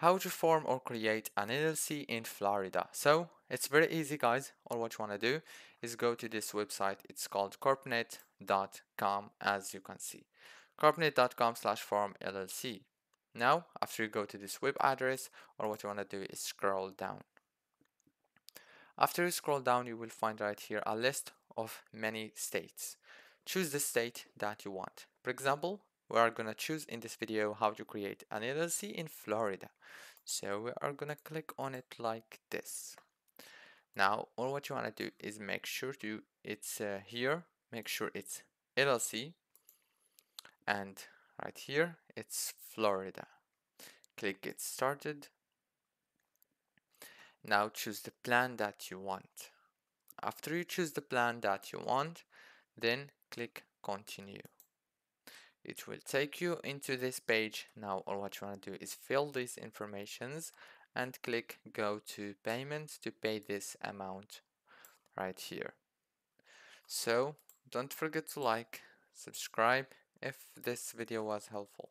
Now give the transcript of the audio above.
How to form or create an LLC in Florida. So it's very easy, guys. All what you want to do is go to this website. It's called corpnet.com, as you can see. corpnet.com/form LLC. Now, after you go to this web address, all what you want to do is scroll down. After you scroll down, you will find right here a list of many states. Choose the state that you want. For example, we are going to choose in this video how to create an LLC in Florida. So we are going to click on it like this. Now, all what you want to do is make sure it's here, make sure it's LLC, and right here it's Florida. Click get started. Now choose the plan that you want. After you choose the plan that you want, then click continue. It will take you into this page. Now all what you want to do is fill these informations and click go to payments to pay this amount right here. So don't forget to like, subscribe if this video was helpful.